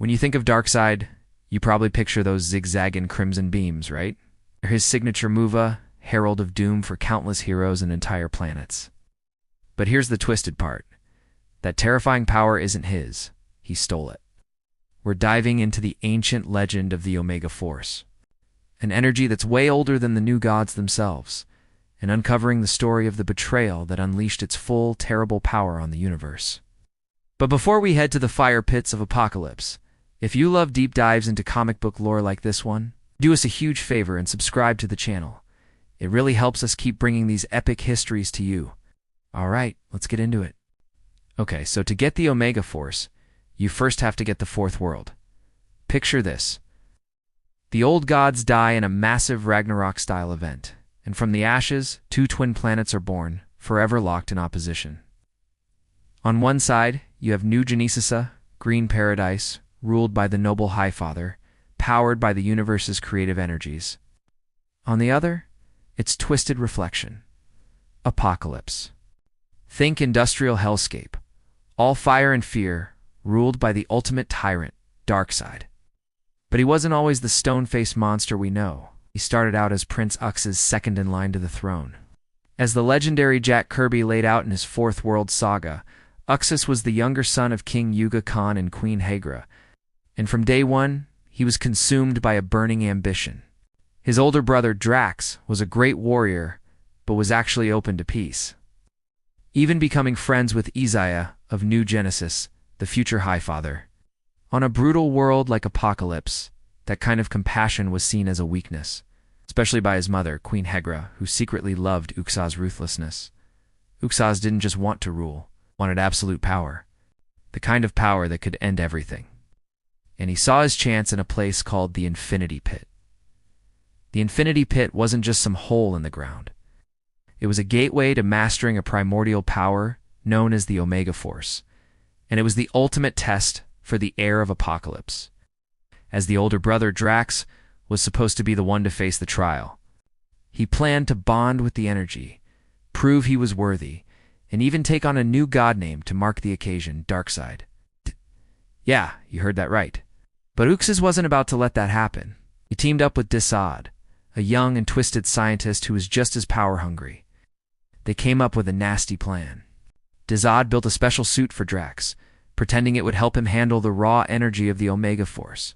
When you think of Darkseid, you probably picture those zigzagging crimson beams, right? They're his signature move, herald of doom for countless heroes and entire planets. But here's the twisted part. That terrifying power isn't his. He stole it. We're diving into the ancient legend of the Omega Force, an energy that's way older than the new gods themselves, and uncovering the story of the betrayal that unleashed its full, terrible power on the universe. But before we head to the fire pits of Apocalypse, if you love deep dives into comic book lore like this one, do us a huge favor and subscribe to the channel. It really helps us keep bringing these epic histories to you. Alright, let's get into it. Okay, so to get the Omega Force, you first have to get the fourth world. Picture this. The old gods die in a massive Ragnarok-style event, and from the ashes, two twin planets are born, forever locked in opposition. On one side, you have New Genesis, green paradise, ruled by the noble Highfather, powered by the universe's creative energies. On the other, its twisted reflection, Apocalypse. Think industrial hellscape, all fire and fear, ruled by the ultimate tyrant, Darkseid. But he wasn't always the stone-faced monster we know. He started out as Prince Ux's second in line to the throne. As the legendary Jack Kirby laid out in his Fourth World Saga, Uxas was the younger son of King Yuga Khan and Queen Hagra, and from day one, he was consumed by a burning ambition. His older brother Drax was a great warrior, but was actually open to peace, even becoming friends with Isaiah of New Genesis, the future Highfather. On a brutal world like Apocalypse, that kind of compassion was seen as a weakness, especially by his mother, Queen Hagra, who secretly loved Uxas' ruthlessness. Uxas didn't just want to rule, wanted absolute power, the kind of power that could end everything. And he saw his chance in a place called the Infinity Pit. The Infinity Pit wasn't just some hole in the ground. It was a gateway to mastering a primordial power known as the Omega Force, and it was the ultimate test for the heir of Apocalypse, as the older brother Drax was supposed to be the one to face the trial. He planned to bond with the energy, prove he was worthy, and even take on a new god name to mark the occasion, Darkseid. Yeah, you heard that right. But Uxas wasn't about to let that happen. He teamed up with Darkseid, a young and twisted scientist who was just as power-hungry. They came up with a nasty plan. Darkseid built a special suit for Drax, pretending it would help him handle the raw energy of the Omega Force.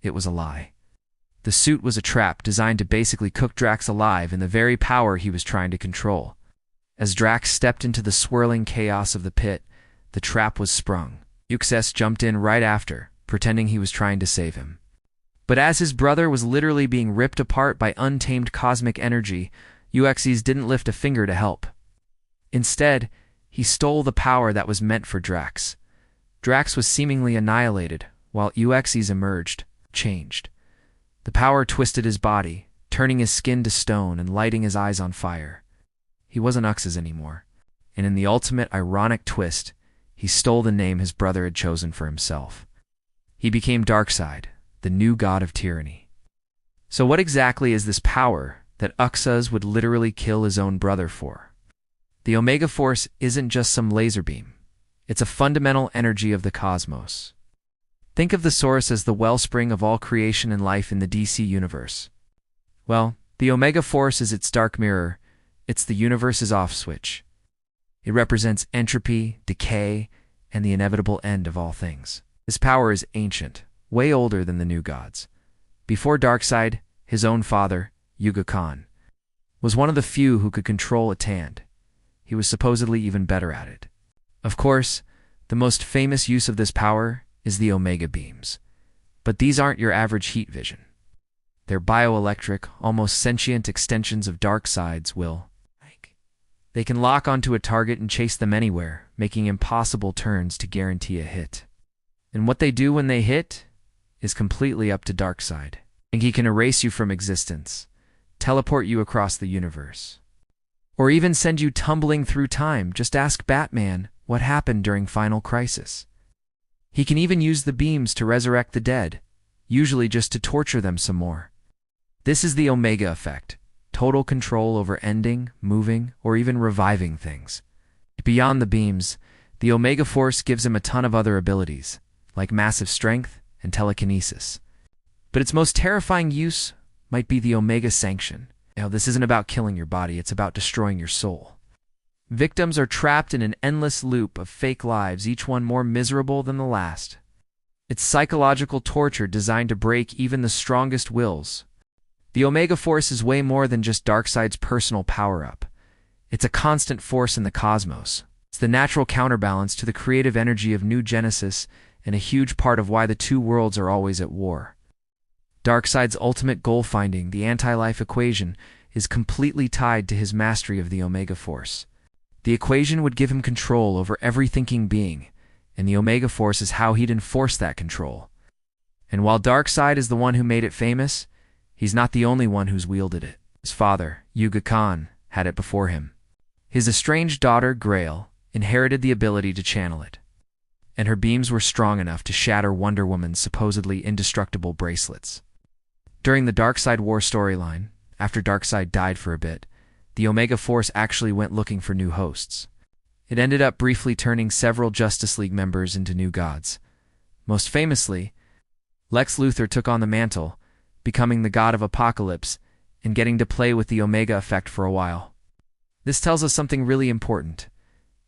It was a lie. The suit was a trap designed to basically cook Drax alive in the very power he was trying to control. As Drax stepped into the swirling chaos of the pit, the trap was sprung. Uxas jumped in right after, pretending he was trying to save him. But as his brother was literally being ripped apart by untamed cosmic energy, Uxas didn't lift a finger to help. Instead, he stole the power that was meant for Drax. Drax was seemingly annihilated, while Uxas emerged, changed. The power twisted his body, turning his skin to stone and lighting his eyes on fire. He wasn't Uxas anymore, and in the ultimate ironic twist, he stole the name his brother had chosen for himself. He became Darkseid, the new god of tyranny. So what exactly is this power that Uxas would literally kill his own brother for? The Omega Force isn't just some laser beam. It's a fundamental energy of the cosmos. Think of the source as the wellspring of all creation and life in the DC universe. Well, the Omega Force is its dark mirror. It's the universe's off switch. It represents entropy, decay, and the inevitable end of all things. This power is ancient, way older than the new gods. Before Darkseid, his own father, Yuga Khan, was one of the few who could control its hand. He was supposedly even better at it. Of course, the most famous use of this power is the Omega beams. But these aren't your average heat vision. They're bioelectric, almost sentient extensions of Darkseid's will. They can lock onto a target and chase them anywhere, making impossible turns to guarantee a hit. And what they do when they hit is completely up to Darkseid. And he can erase you from existence, teleport you across the universe, or even send you tumbling through time. Just ask Batman what happened during Final Crisis. He can even use the beams to resurrect the dead, usually just to torture them some more. This is the Omega effect. Total control over ending, moving, or even reviving things. Beyond the beams, the Omega Force gives him a ton of other abilities, like massive strength and telekinesis. But its most terrifying use might be the Omega Sanction. Now, this isn't about killing your body, it's about destroying your soul. Victims are trapped in an endless loop of fake lives, each one more miserable than the last. It's psychological torture designed to break even the strongest wills. The Omega Force is way more than just Darkseid's personal power-up. It's a constant force in the cosmos. It's the natural counterbalance to the creative energy of New Genesis and a huge part of why the two worlds are always at war. Darkseid's ultimate goal, finding the anti-life equation, is completely tied to his mastery of the Omega Force. The equation would give him control over every thinking being, and the Omega Force is how he'd enforce that control. And while Darkseid is the one who made it famous, he's not the only one who's wielded it. His father, Yuga Khan, had it before him. His estranged daughter, Grail, inherited the ability to channel it, and her beams were strong enough to shatter Wonder Woman's supposedly indestructible bracelets. During the Darkseid War storyline, after Darkseid died for a bit, the Omega Force actually went looking for new hosts. It ended up briefly turning several Justice League members into new gods. Most famously, Lex Luthor took on the mantle, becoming the god of Apocalypse and getting to play with the Omega effect for a while. This tells us something really important.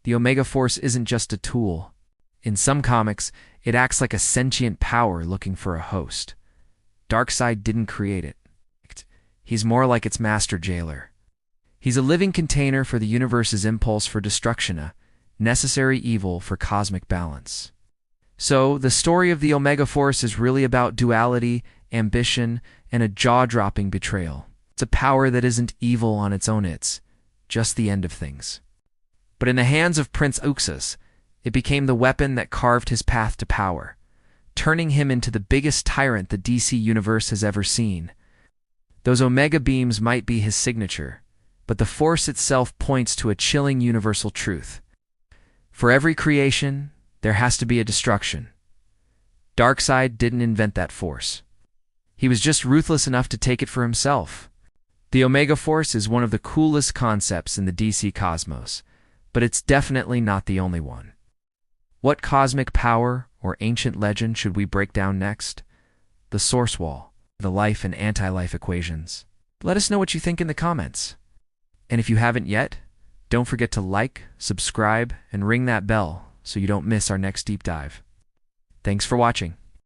The Omega Force isn't just a tool. In some comics, it acts like a sentient power looking for a host. Darkseid didn't create it. He's more like its master jailer. He's a living container for the universe's impulse for destruction, a necessary evil for cosmic balance. So, the story of the Omega Force is really about duality, ambition, and a jaw-dropping betrayal. It's a power that isn't evil on its own, it's just the end of things. But in the hands of Prince Uxas, it became the weapon that carved his path to power, turning him into the biggest tyrant the DC Universe has ever seen. Those Omega beams might be his signature, but the Force itself points to a chilling universal truth. For every creation, there has to be a destruction. Darkseid didn't invent that force. He was just ruthless enough to take it for himself. The Omega Force is one of the coolest concepts in the DC cosmos, but it's definitely not the only one. What cosmic power or ancient legend should we break down next? The Source Wall, the life and anti-life equations. Let us know what you think in the comments. And if you haven't yet, don't forget to like, subscribe, and ring that bell so you don't miss our next deep dive. Thanks for watching.